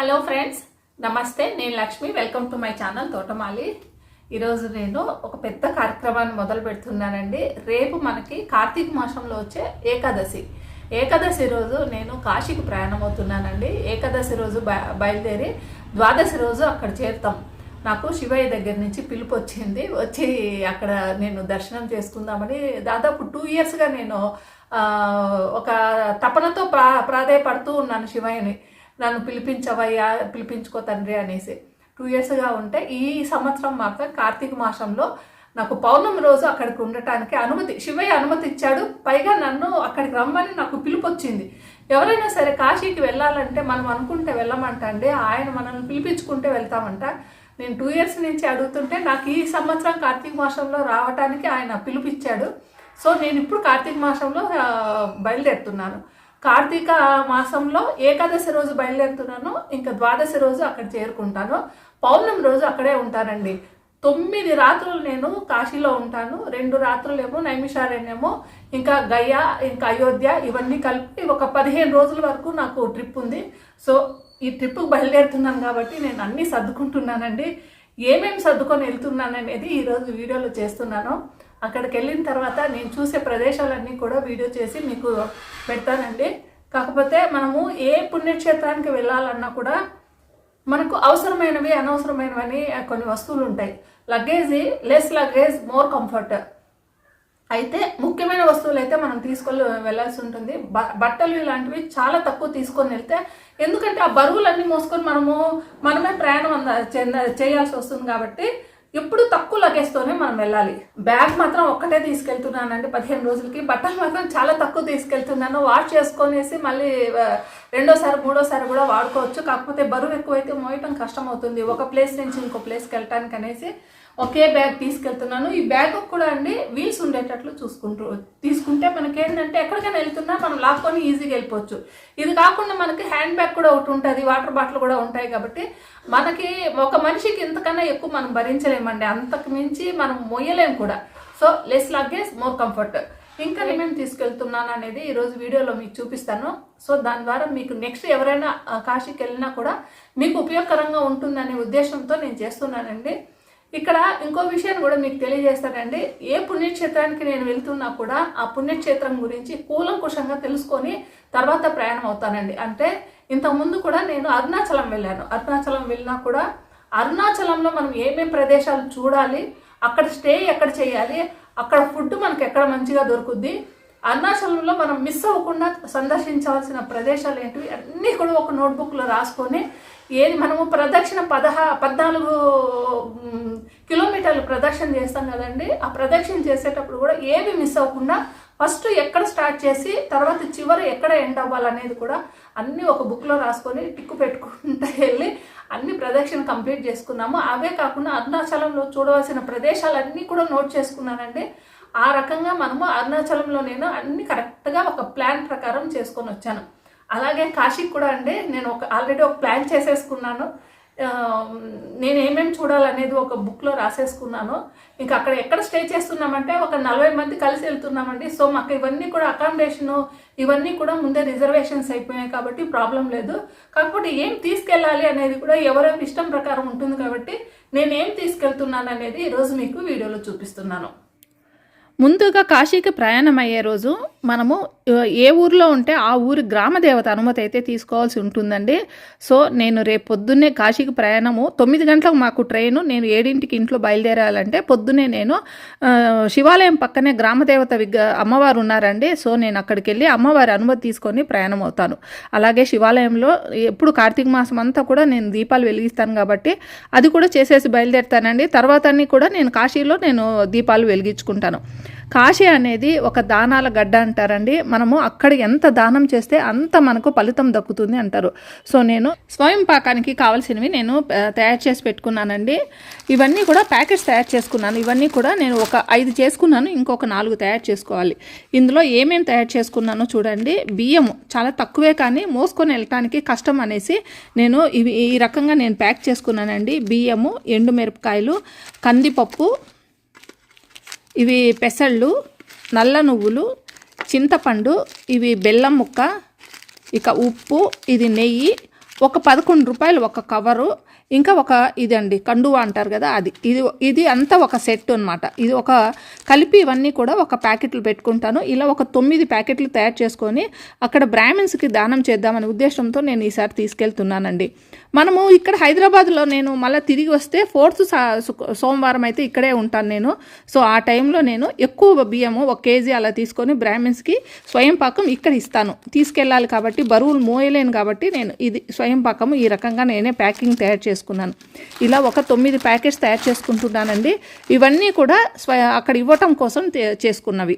Hello friends, నమస్తే. నేను Lakshmi. Welcome to my channel తోటమాలి. ఈరోజు నేను ఒక పెద్ద కార్యక్రమాన్ని మొదలు పెడుతున్నానండి. రేపు మనకి కార్తీక మాసంలో వచ్చే ఏకాదశి రోజు నేను కాశీకి ప్రయాణం అవుతున్నానండి. ఏకాదశి రోజు బయలుదేరి ద్వాదశి రోజు అక్కడ చేరుతాం. నాకు శివయ్య దగ్గర నుంచి పిలుపు వచ్చి అక్కడ నేను దర్శనం చేసుకుందామని దాదాపు 2 yearsగా నేను ఒక తపనతో ప్రాధేయపడుతూ ఉన్నాను శివయ్యని. నన్ను పిలిపించవయ్యా, పిలిపించుకో తండ్రి అనేసి 2 yearsగా ఉంటే ఈ సంవత్సరం మాత్రం కార్తీక మాసంలో నాకు పౌర్ణమి రోజు అక్కడికి ఉండటానికి శివయ్య అనుమతి ఇచ్చాడు. పైగా నన్ను అక్కడికి రమ్మని నాకు పిలుపు వచ్చింది. ఎవరైనా సరే కాశీకి వెళ్ళాలంటే మనం అనుకుంటే వెళ్ళమంట అండి, ఆయన మనల్ని పిలిపించుకుంటే వెళ్తామంట. నేను 2 years నుంచి అడుగుతుంటే నాకు ఈ సంవత్సరం కార్తీక మాసంలో రావటానికి ఆయన పిలుపిచ్చాడు. సో నేను ఇప్పుడు కార్తీక మాసంలో బయలుదేరుతున్నాను. కార్తీక మాసంలో ఏకాదశి రోజు బయలుదేరుతున్నాను. ఇంకా ద్వాదశి రోజు అక్కడ చేరుకుంటాను. పౌర్ణమి రోజు అక్కడే ఉంటానండి. 9 రాత్రులు నేను కాశీలో ఉంటాను. 2 రాత్రులేమో నైమిషారణ్యము, ఇంకా గయా, ఇంకా అయోధ్య, ఇవన్నీ కలిపి ఒక 15 రోజుల వరకు నాకు ట్రిప్ ఉంది. సో ఈ ట్రిప్కి బయలుదేరుతున్నాను కాబట్టి నేను అన్నీ సర్దుకుంటున్నానండి. ఏమేమి సర్దుకొని వెళ్తున్నాను అనేది ఈరోజు వీడియోలో చేస్తున్నాను. అక్కడికి వెళ్ళిన తర్వాత నేను చూసే ప్రదేశాలన్నీ కూడా వీడియో చేసి మీకు పెడతానండి. కాకపోతే మనము ఏ పుణ్యక్షేత్రానికి వెళ్ళాలన్నా కూడా మనకు అవసరమైనవి అనవసరమైనవి కొన్ని వస్తువులు ఉంటాయి. Less luggage more comfort. అయితే ముఖ్యమైన వస్తువులు అయితే మనం తీసుకొని వెళ్ళాల్సి ఉంటుంది. బట్టలు ఇలాంటివి చాలా తక్కువ తీసుకొని వెళ్తే, ఎందుకంటే ఆ బరువులన్నీ మోసుకొని మనమే ప్రయాణం చేయాల్సి వస్తుంది కాబట్టి ఎప్పుడు తక్కువ లగేజ్తోనే మనం వెళ్ళాలి. బ్యాగ్ మాత్రం ఒక్కటే తీసుకెళ్తున్నానండి 15 రోజులకి. బట్టలు మాత్రం చాలా తక్కువ తీసుకెళ్తున్నాను. వాష్ చేసుకొనేసి మళ్ళీ 2వ, 3వసారి కూడా వాడుకోవచ్చు. కాకపోతే బరువు ఎక్కువైతే మోయటం కష్టం అవుతుంది. ఒక ప్లేస్ నుంచి ఇంకో ప్లేస్కి వెళ్ళటానికి అనేసి ఒకే బ్యాగ్ తీసుకెళ్తున్నాను. ఈ బ్యాగ్ కూడా అండి వీల్స్ ఉండేటట్లు తీసుకుంటే మనకి ఏంటంటే ఎక్కడికైనా వెళ్తున్నా మనం లాక్కొని ఈజీగా వెళ్ళిపోవచ్చు. ఇది కాకుండా మనకి హ్యాండ్ బ్యాగ్ కూడా ఒకటి ఉంటుంది, వాటర్ బాటిల్ కూడా ఉంటాయి. కాబట్టి మనకి ఒక మనిషికి ఇంతకన్నా ఎక్కువ మనం భరించలేమండి. అంతకు మించి మనం మొయ్యలేం కూడా. So less luggage more comfort. ఇంకా ఏమేమి తీసుకెళ్తున్నాను అనేది ఈరోజు వీడియోలో మీకు చూపిస్తాను. సో దాని ద్వారా మీకు నెక్స్ట్ ఎవరైనా కాశీకి వెళ్ళినా కూడా మీకు ఉపయోగకరంగా ఉంటుందనే ఉద్దేశంతో నేను చేస్తున్నానండి. ఇక్కడ ఇంకో విషయాన్ని కూడా మీకు తెలియజేస్తానండి. ఏ పుణ్యక్షేత్రానికి నేను వెళ్తున్నా కూడా ఆ పుణ్యక్షేత్రం గురించి కూలంకుషంగా తెలుసుకొని తర్వాత ప్రయాణం అవుతానండి. అంటే ఇంతకుముందు కూడా నేను అరుణాచలం వెళ్ళాను. అరుణాచలం వెళ్ళినా కూడా అరుణాచలంలో మనం ఏమేమి ప్రదేశాలు చూడాలి, అక్కడ స్టే ఎక్కడ చేయాలి, అక్కడ ఫుడ్ మనకు ఎక్కడ మంచిగా దొరుకుద్ది, అరుణాచలంలో మనం మిస్ అవ్వకుండా సందర్శించవలసిన ప్రదేశాలు ఏంటివి అన్నీ కూడా ఒక నోట్బుక్లో రాసుకొని మనము ప్రదక్షిణ 14 కిలోమీటర్లు ప్రదక్షిణ చేస్తాం కదండి. ఆ ప్రదక్షిణ చేసేటప్పుడు కూడా ఏమి మిస్ అవ్వకుండా ఫస్ట్ ఎక్కడ స్టార్ట్ చేసి తర్వాత చివరి ఎక్కడ ఎండ్ అవ్వాలనేది కూడా అన్నీ ఒక బుక్లో రాసుకొని టిక్కు పెట్టుకుంటూ వెళ్ళి అన్ని ప్రదక్షిణ కంప్లీట్ చేసుకున్నాము. అవే కాకుండా అరుణాచలంలో చూడవలసిన ప్రదేశాలన్నీ కూడా నోట్ చేసుకున్నానండి. ఆ రకంగా మనము అరుణాచలంలో నేను అన్ని కరెక్ట్గా ఒక ప్లాన్ ప్రకారం చేసుకొని వచ్చాను. అలాగే కాశీకి కూడా అండి నేను ఆల్రెడీ ఒక ప్లాన్ చేసేసుకున్నాను. నేను ఏమేమి చూడాలనేది ఒక బుక్లో రాసేసుకున్నాను. ఇంకా అక్కడ ఎక్కడ స్టే చేస్తున్నామంటే ఒక 40 మంది కలిసి వెళ్తున్నామండి. సో మాకు ఇవన్నీ కూడా అకామిడేషను ఇవన్నీ కూడా ముందే రిజర్వేషన్స్ అయిపోయాయి కాబట్టి ప్రాబ్లం లేదు. కాకపోతే ఏం తీసుకెళ్ళాలి అనేది కూడా ఎవరెవరి ఇష్టం ప్రకారం ఉంటుంది కాబట్టి నేను ఏం తీసుకెళ్తున్నాను అనేది ఈరోజు మీకు వీడియోలో చూపిస్తున్నాను. ముందుగా కాశీకి ప్రయాణం అయ్యే రోజు మనము ఏ ఊరిలో ఉంటే ఆ ఊరి గ్రామదేవత అనుమతి అయితే తీసుకోవాల్సి ఉంటుందండి. సో నేను రేపు పొద్దున్నే కాశీకి ప్రయాణము 9 గంటలకు మాకు ట్రైను. నేను 7ంటికి ఇంట్లో బయలుదేరాలంటే పొద్దున్నే నేను శివాలయం పక్కనే గ్రామదేవత అమ్మవారు ఉన్నారండి. సో నేను అక్కడికి వెళ్ళి అమ్మవారి అనుమతి తీసుకొని ప్రయాణం అవుతాను. అలాగే శివాలయంలో ఎప్పుడు కార్తీక మాసం అంతా కూడా నేను దీపాలు వెలిగిస్తాను కాబట్టి అది కూడా చేసేసి బయలుదేరుతానండి. తర్వాత అన్నీ కూడా నేను కాశీలో నేను దీపాలు వెలిగించుకుంటాను. కాశీ అనేది ఒక దానాల గడ్డ అంటారండి. మనము అక్కడ ఎంత దానం చేస్తే అంత మనకు ఫలితం దక్కుతుంది అంటారు. సో నేను స్వయం పాకానికి కావాల్సినవి నేను తయారు చేసి పెట్టుకున్నానండి. ఇవన్నీ కూడా ప్యాకెట్స్ తయారు చేసుకున్నాను. ఇవన్నీ కూడా నేను ఒక 5 చేసుకున్నాను, ఇంకొక 4 తయారు చేసుకోవాలి. ఇందులో ఏమేమి తయారు చేసుకున్నానో చూడండి. బియ్యము చాలా తక్కువే కానీ మోసుకొని వెళ్ళటానికి కష్టం అనేసి నేను ఈ రకంగా నేను ప్యాక్ చేసుకున్నానండి. బియ్యము, ఎండుమిరపకాయలు, కందిపప్పు, ఇవి పెసళ్ళు, నల్ల నువ్వులు, చింతపండు, ఇవి బెల్లం ముక్క, ఇక ఉప్పు, ఇది నెయ్యి, ఒక 11 రూపాయలు ఒక కవరు, ఇంకా ఒక ఇదండి కండువా అంటారు కదా అది, ఇది అంతా ఒక సెట్ అనమాట. ఇది ఒక కలిపి ఇవన్నీ కూడా ఒక ప్యాకెట్లు పెట్టుకుంటాను. ఇలా ఒక 9 ప్యాకెట్లు తయారు చేసుకొని అక్కడ బ్రాహ్మిన్స్కి దానం చేద్దామనే ఉద్దేశంతో నేను ఈసారి తీసుకెళ్తున్నానండి. మనము ఇక్కడ హైదరాబాద్లో నేను మళ్ళీ తిరిగి వస్తే 4th సోమవారం అయితే ఇక్కడే ఉంటాను నేను. సో ఆ టైంలో నేను ఎక్కువ బియ్యము 1 కేజీ అలా తీసుకొని బ్రాహ్మిన్స్కి స్వయం పాకం ఇక్కడ ఇస్తాను. తీసుకెళ్ళాలి కాబట్టి బరువులు మోయలేను కాబట్టి నేను ఇది స్వయం పాకం ఈ రకంగా నేనే ప్యాకింగ్ తయారు చేసుకున్నాను. ఇలా ఒక 9 ప్యాకెట్స్ తయారు చేసుకుంటున్నానండి. ఇవన్నీ కూడా అక్కడ ఇవ్వటం కోసం చేసుకున్నవి.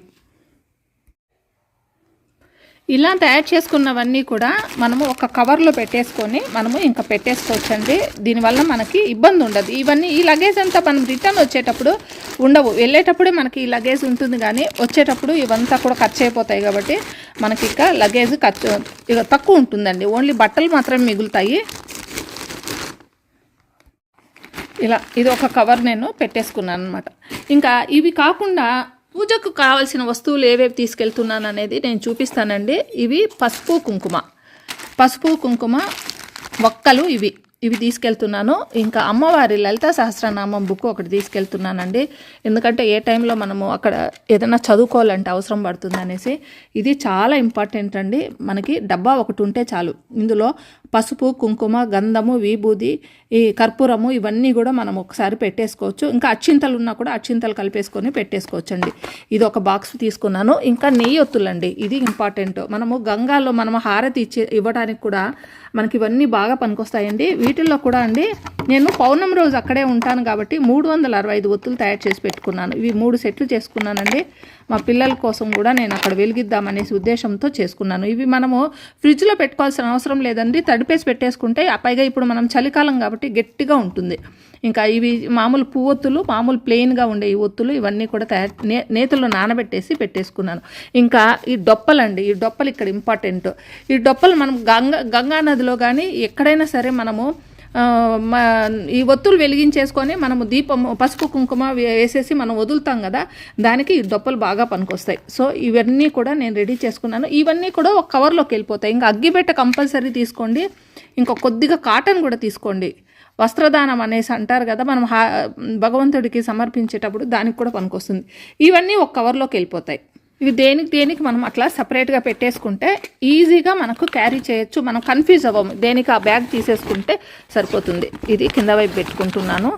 ఇలా తయారు చేసుకున్నవన్నీ కూడా మనము ఒక కవర్లో పెట్టేసుకొని మనము ఇంకా పెట్టేసుకోవచ్చండి. దీనివల్ల మనకి ఇబ్బంది ఉండదు. ఇవన్నీ ఈ లగేజ్ అంతా మనం రిటర్న్ వచ్చేటప్పుడు ఉండవు. వెళ్ళేటప్పుడే మనకి ఈ లగేజ్ ఉంటుంది, కానీ వచ్చేటప్పుడు ఇవంతా కూడా ఖర్చు అయిపోతాయి కాబట్టి మనకి ఇక లగేజ్ ఖర్చు ఇక తక్కువ ఉంటుందండి. ఓన్లీ బట్టలు మాత్రమే మిగులుతాయి. ఇలా ఇది ఒక కవర్ నేను పెట్టేసుకున్నాను అనమాట. ఇంకా ఇవి కాకుండా పూజకు కావాల్సిన వస్తువులు ఏవేవి తీసుకెళ్తున్నాను అనేది నేను చూపిస్తానండి. ఇవి పసుపు కుంకుమ ఒక్కలు ఇవి తీసుకెళ్తున్నాను. ఇంకా అమ్మవారి లలితా సహస్రనామం బుక్ ఒకటి తీసుకెళ్తున్నానండి. ఎందుకంటే ఏ టైంలో మనము అక్కడ ఏదైనా చదువుకోవాలంటే అవసరం పడుతుంది అనేసి. ఇది చాలా ఇంపార్టెంట్ అండి. మనకి డబ్బా ఒకటి ఉంటే చాలు. ఇందులో పసుపు, కుంకుమ, గంధము, విభూది, ఈ కర్పూరము ఇవన్నీ కూడా మనం ఒకసారి పెట్టేసుకోవచ్చు. ఇంకా అక్షింతలు ఉన్నా కూడా అక్షింతలు కలిపేసుకొని పెట్టేసుకోవచ్చు అండి. ఇది ఒక బాక్స్ తీసుకున్నాను. ఇంకా నెయ్యి ఒత్తులండి, ఇది ఇంపార్టెంట్. మనము గంగాలో మనము హారతి ఇవ్వడానికి కూడా మనకి ఇవన్నీ బాగా పనికొస్తాయండి. వీటిల్లో కూడా అండి నేను పౌర్ణమి రోజు అక్కడే ఉంటాను కాబట్టి 365 ఒత్తులు తయారు చేసి పెట్టుకున్నాను. ఇవి 3 సెట్లు చేసుకున్నానండి. మా పిల్లల కోసం కూడా నేను అక్కడ వెలిగిద్దామనేసి ఉద్దేశంతో చేసుకున్నాను. ఇవి మనము ఫ్రిడ్జ్లో పెట్టుకోవాల్సిన అవసరం లేదండి. తడిపేసి పెట్టేసుకుంటే పైగా ఇప్పుడు మనం చలికాలం కాబట్టి గట్టిగా ఉంటుంది. ఇంకా ఇవి మామూలు పువ్వొత్తులు, మామూలు ప్లెయిన్గా ఉండే ఈ ఒత్తులు ఇవన్నీ కూడా నేతిలో నానబెట్టేసి పెట్టేసుకున్నాను. ఇంకా ఈ డొప్పలండి, ఈ డొప్పలు ఇక్కడ ఇంపార్టెంట్. ఈ డొప్పలు మనం గంగా నదిలో కానీ ఎక్కడైనా సరే మనము ఈ ఒత్తులు వెలిగించేసుకొని మనము దీపం పసుపు కుంకుమ వేసేసి మనం వదులుతాం కదా, దానికి ఈ డొప్పలు బాగా పనికొస్తాయి. సో ఇవన్నీ కూడా నేను రెడీ చేసుకున్నాను. ఇవన్నీ కూడా ఒక కవర్లోకి వెళ్ళిపోతాయి. ఇంకా అగ్గిపెట్ట కంపల్సరీ తీసుకోండి. ఇంకా కొద్దిగా కాటన్ కూడా తీసుకోండి. వస్త్రదానం అనేసి అంటారు కదా, మనం భగవంతుడికి సమర్పించేటప్పుడు దానికి కూడా పనికొస్తుంది. ఇవన్నీ ఒక కవర్లోకి వెళ్ళిపోతాయి. ఇవి దేనికి మనం అట్లా సపరేట్గా పెట్టేసుకుంటే ఈజీగా మనకు క్యారీ చేయొచ్చు. మనం కన్ఫ్యూజ్ అవ్వము. దేనికి ఆ బ్యాగ్ తీసేసుకుంటే సరిపోతుంది. ఇది కింద వైపు పెట్టుకుంటున్నాను.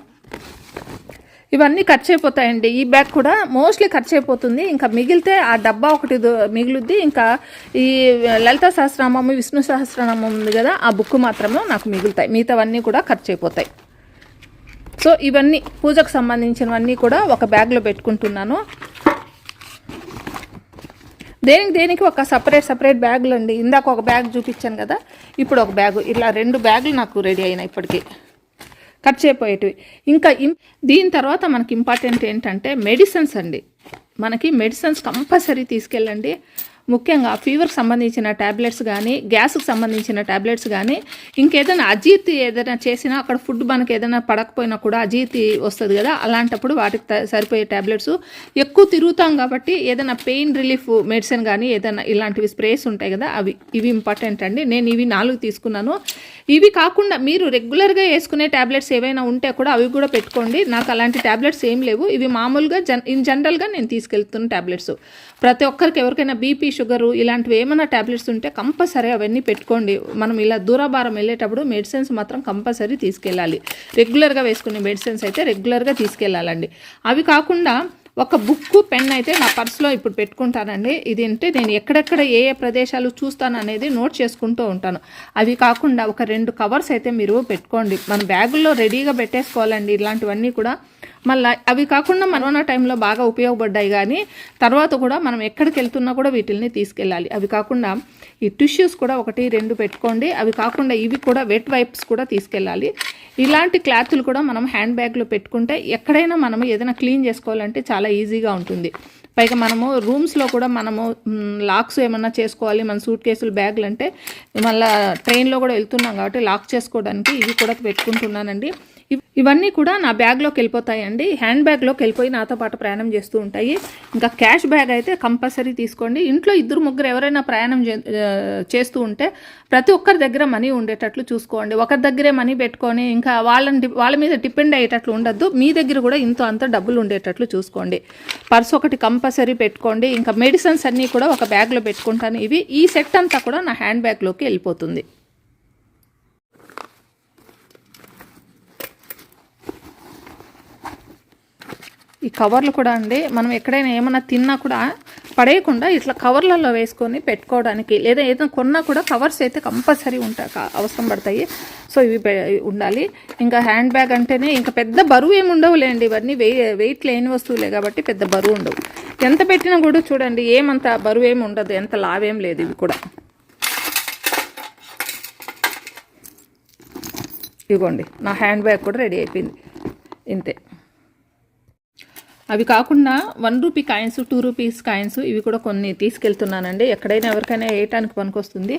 ఇవన్నీ ఖర్చు అయిపోతాయండి. ఈ బ్యాగ్ కూడా మోస్ట్లీ ఖర్చు అయిపోతుంది. ఇంకా మిగిలితే ఆ డబ్బా ఒకటి మిగులుద్ది. ఇంకా ఈ లలితా సహస్రనామం, విష్ణు సహస్రనామం ఉంది కదా, ఆ బుక్ మాత్రమే నాకు మిగులుతాయి. మిగతావన్నీ కూడా ఖర్చు అయిపోతాయి. సో ఇవన్నీ పూజకు సంబంధించినవన్నీ కూడా ఒక బ్యాగ్లో పెట్టుకుంటున్నాను. దేనికి ఒక సపరేట్ బ్యాగులు అండి. ఇందాక ఒక బ్యాగ్ చూపించాను కదా, ఇప్పుడు ఒక బ్యాగు, ఇలా 2 బ్యాగులు నాకు రెడీ అయినాయి ఇప్పటికీ ఖర్చు అయిపోయేటివి. ఇంకా దీని తర్వాత మనకి ఇంపార్టెంట్ ఏంటంటే మెడిసిన్స్ అండి. మనకి మెడిసిన్స్ కంపల్సరీ తీసుకెళ్ళండి. ముఖ్యంగా ఫీవర్కి సంబంధించిన ట్యాబ్లెట్స్ కానీ, గ్యాస్కి సంబంధించిన ట్యాబ్లెట్స్ కానీ, ఇంకేదైనా అజీర్తి ఏదైనా చేసినా అక్కడ ఫుడ్ మనకి ఏదైనా పడకపోయినా కూడా అజీర్తి వస్తుంది కదా, అలాంటప్పుడు వాటికి సరిపోయే ట్యాబ్లెట్స్. ఎక్కువ తిరుగుతాం కాబట్టి ఏదైనా పెయిన్ రిలీఫ్ మెడిసిన్ కానీ ఏదైనా ఇలాంటివి స్ప్రేస్ ఉంటాయి కదా, ఇవి ఇంపార్టెంట్ అండి. నేను ఇవి 4 తీసుకున్నాను. ఇవి కాకుండా మీరు రెగ్యులర్గా వేసుకునే ట్యాబ్లెట్స్ ఏవైనా ఉంటే కూడా అవి కూడా పెట్టుకోండి. నాకు అలాంటి ట్యాబ్లెట్స్ ఏం లేవు. ఇవి మామూలుగా జనరల్గా నేను తీసుకెళ్తున్న ట్యాబ్లెట్స్. ప్రతి ఒక్కరికి ఎవరికైనా బీపీ, షుగరు ఇలాంటివి ఏమైనా ట్యాబ్లెట్స్ ఉంటే కంపల్సరీ అవన్నీ పెట్టుకోండి. మనం ఇలా దూరభారం వెళ్ళేటప్పుడు మెడిసిన్స్ మాత్రం కంపల్సరీ తీసుకెళ్ళాలి. రెగ్యులర్గా వేసుకునే మెడిసిన్స్ అయితే రెగ్యులర్గా తీసుకెళ్ళాలండి. అవి కాకుండా ఒక బుక్, పెన్ అయితే నా పర్స్లో ఇప్పుడు పెట్టుకుంటానండి. ఇది అంటే నేను ఎక్కడెక్కడ ఏ ప్రదేశాలు చూస్తాను అనేది నోట్ చేసుకుంటూ ఉంటాను. అవి కాకుండా ఒక 2 కవర్స్ అయితే మీరు పెట్టుకోండి. మన బ్యాగుల్లో రెడీగా పెట్టేసుకోవాలండి ఇలాంటివన్నీ కూడా. మళ్ళీ అవి కాకుండా కరోనా టైంలో బాగా ఉపయోగపడ్డాయి, కానీ తర్వాత కూడా మనం ఎక్కడికి వెళ్తున్నా కూడా వీటిని తీసుకెళ్ళాలి. అవి కాకుండా ఈ టిష్యూస్ కూడా 1, 2 పెట్టుకోండి. అవి కాకుండా ఇవి కూడా వెట్ వైప్స్ కూడా తీసుకెళ్ళాలి. ఇలాంటి క్లాతులు కూడా మనం హ్యాండ్ బ్యాగ్లో పెట్టుకుంటే ఎక్కడైనా మనము ఏదైనా క్లీన్ చేసుకోవాలంటే చాలా ఈజీగా ఉంటుంది. పైగా మనము రూమ్స్లో కూడా మనము లాక్స్ ఏమన్నా చేసుకోవాలి, మన సూట్ కేసులు, బ్యాగులు అంటే మళ్ళీ ట్రైన్లో కూడా వెళ్తున్నాం కాబట్టి లాక్ చేసుకోవడానికి ఇవి కూడా పెట్టుకుంటున్నానండి. ఇవన్నీ కూడా నా బ్యాగ్లోకి వెళ్ళిపోతాయండి. హ్యాండ్ బ్యాగ్లోకి వెళ్ళిపోయి నాతో పాటు ప్రయాణం చేస్తూ ఉంటాయి. ఇంకా క్యాష్ బ్యాగ్ అయితే కంపల్సరీ తీసుకోండి. ఇంట్లో 2-3 ఎవరైనా ప్రయాణం చేస్తూ ఉంటే ప్రతి ఒక్కరి దగ్గర మనీ ఉండేటట్లు చూసుకోండి. ఒకరి దగ్గరే మనీ పెట్టుకొని ఇంకా వాళ్ళ మీద డిపెండ్ అయ్యేటట్లు ఉండద్దు. మీ దగ్గర కూడా ఇంతో అంత డబ్బులు ఉండేటట్లు చూసుకోండి. పర్స్ ఒకటి కంపల్సరీ పెట్టుకోండి. ఇంకా మెడిసిన్స్ అన్నీ కూడా ఒక బ్యాగ్లో పెట్టుకుంటాను. ఈ సెట్ అంతా కూడా నా హ్యాండ్ బ్యాగ్లోకి వెళ్ళిపోతుంది. ఈ కవర్లు కూడా అండి, మనం ఎక్కడైనా ఏమైనా తిన్నా కూడా పడేయకుండా ఇట్లా కవర్లలో వేసుకొని పెట్టుకోవడానికి, లేదా ఏదైనా కొన్నా కూడా కవర్స్ అయితే కంపల్సరీ అవసరం పడతాయి. సో ఇవి ఉండాలి. ఇంకా హ్యాండ్ బ్యాగ్ అంటేనే ఇంకా పెద్ద బరువు ఏమి ఉండవులేండి. ఇవన్నీ వెయిట్ లేని వస్తువులే కాబట్టి పెద్ద బరువు ఉండవు. ఎంత పెట్టినా కూడా చూడండి ఏమంత బరువు ఏమి ఉండదు, ఎంత లావేం లేదు. ఇవి కూడా ఇదిగోండి, నా హ్యాండ్ బ్యాగ్ కూడా రెడీ అయిపోయింది. ఇంతే. అవి కాకుండా 1 రూపీ కాయిన్స్, 2 రూపీస్ కాయిన్స్ ఇవి కూడా కొన్ని తీసుకెళ్తున్నానండి. ఎక్కడైనా ఎవరికైనా వేయటానికి పనికొస్తుంది.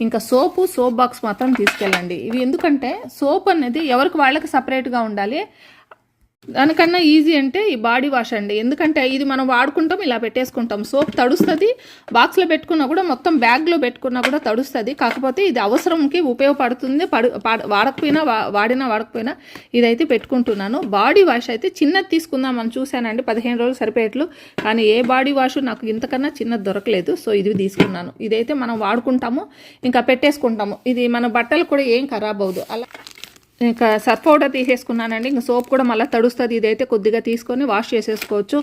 ఇంకా సోప్ బాక్స్ మాత్రం తీసుకెళ్ళండి. ఇవి ఎందుకంటే సోప్ అనేది ఎవరికి వాళ్ళకి సపరేట్గా ఉండాలి. దానికన్నా ఈజీ అంటే ఈ బాడీ వాష్ అండి. ఎందుకంటే ఇది మనం వాడుకుంటాం, ఇలా పెట్టేసుకుంటాం. సోప్ తడుస్తుంది, బాక్స్లో పెట్టుకున్నా కూడా మొత్తం బ్యాగ్లో పెట్టుకున్నా కూడా తడుస్తుంది. కాకపోతే ఇది అవసరంకి ఉపయోగపడుతుంది. వాడకపోయినా ఇదైతే పెట్టుకుంటున్నాను. బాడీ వాష్ అయితే చిన్నది తీసుకుందామని చూశానండి, 15 రోజులు సరిపోయేట్లు. కానీ ఏ బాడీ వాష్ నాకు ఇంతకన్నా చిన్నది దొరకలేదు. సో ఇది తీసుకున్నాను. ఇదైతే మనం వాడుకుంటాము, ఇంకా పెట్టేసుకుంటాము. ఇది మన బట్టలు కూడా ఏం ఖరాబ్ అవ్వదు. అలా ఇంకా సర్ఫ్ పౌడర్ తీసేసుకున్నానండి. ఇంకా సోప్ కూడా మళ్ళీ తడుస్తుంది. ఇదైతే కొద్దిగా తీసుకొని వాష్ చేసేసుకోవచ్చు.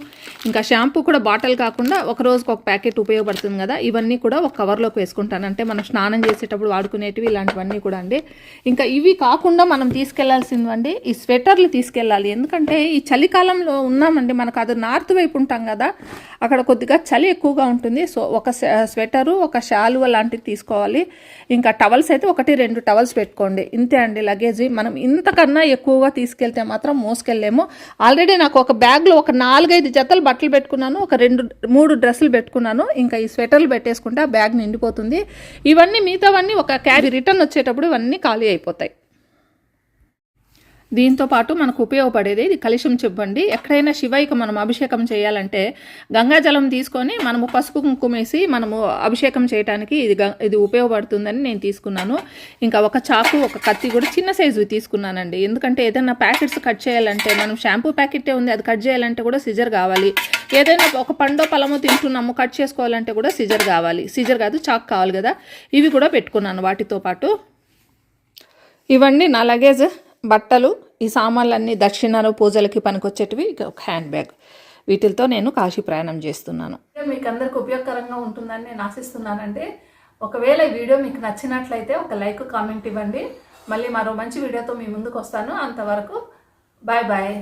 ఇంకా షాంపూ కూడా బాటిల్ కాకుండా ఒక రోజుకి ఒక ప్యాకెట్ ఉపయోగపడుతుంది కదా. ఇవన్నీ కూడా ఒక కవర్లోకి వేసుకుంటాను. అంటే మనం స్నానం చేసేటప్పుడు వాడుకునేటివి ఇలాంటివన్నీ కూడా అండి. ఇంకా ఇవి కాకుండా మనం తీసుకెళ్లాల్సిందండి ఈ స్వెటర్లు తీసుకెళ్ళాలి. ఎందుకంటే ఈ చలికాలంలో ఉన్నామండి, మనకు అది నార్త్ వైపు ఉంటాం కదా, అక్కడ కొద్దిగా చలి ఎక్కువగా ఉంటుంది. సో ఒక స్వెటరు, ఒక షాలువ లాంటివి తీసుకోవాలి. ఇంకా టవల్స్ అయితే 1-2 టవల్స్ పెట్టుకోండి. ఇంతే అండి లగేజ్. మనం ఇంతకన్నా ఎక్కువగా తీసుకెళ్తే మాత్రం మోసుకెళ్ళలేము. ఆల్రెడీ నాకు ఒక బ్యాగ్లో ఒక 4-5 జతలు బట్టలు పెట్టుకున్నాను, ఒక 2-3 డ్రెస్సులు పెట్టుకున్నాను. ఇంకా ఈ స్వెటర్లు పెట్టేసుకుంటే ఆ బ్యాగ్ నిండిపోతుంది. ఇవన్నీ మిగతావన్నీ ఒక క్యాబ్ రిటర్న్ వచ్చేటప్పుడు ఇవన్నీ ఖాళీ అయిపోతాయి. దీంతో పాటు మనకు ఉపయోగపడేది ఇది కలశం చెప్పండి. ఎక్కడైనా శివయ్యకి మనం అభిషేకం చేయాలంటే గంగాజలం తీసుకొని మనము పసుపు కుంకుమేసి మనము అభిషేకం చేయడానికి ఇది ఉపయోగపడుతుందని నేను తీసుకున్నాను. ఇంకా ఒక చాకు, ఒక కత్తి కూడా చిన్న సైజు తీసుకున్నానండి. ఎందుకంటే ఏదైనా ప్యాకెట్స్ కట్ చేయాలంటే, మనం షాంపూ ప్యాకెట్టే ఉంది, అది కట్ చేయాలంటే కూడా సిజర్ కావాలి. ఏదైనా ఒక పండో పలమో తింటున్నాము, కట్ చేసుకోవాలంటే కూడా సిజర్ కావాలి. సిజర్ కాదు, చాకు కావాలి కదా. ఇవి కూడా పెట్టుకున్నాను వాటితో పాటు. ఇవన్నీ నా లగేజ్. బట్టలు, ఈ సామాన్లన్నీ దక్షిణాలు పూజలకి పనికొచ్చేటివి. ఒక హ్యాండ్ బ్యాగ్. వీటితో నేను కాశీ ప్రయాణం చేస్తున్నాను. మీకు అందరికి ఉపయోగకరంగా ఉంటుందని నేను ఆశిస్తున్నానండి. ఒకవేళ ఈ వీడియో మీకు నచ్చినట్లయితే ఒక లైక్, కామెంట్ ఇవ్వండి. మళ్ళీ మరో మంచి వీడియోతో మీ ముందుకు వస్తాను. అంతవరకు బాయ్ బాయ్.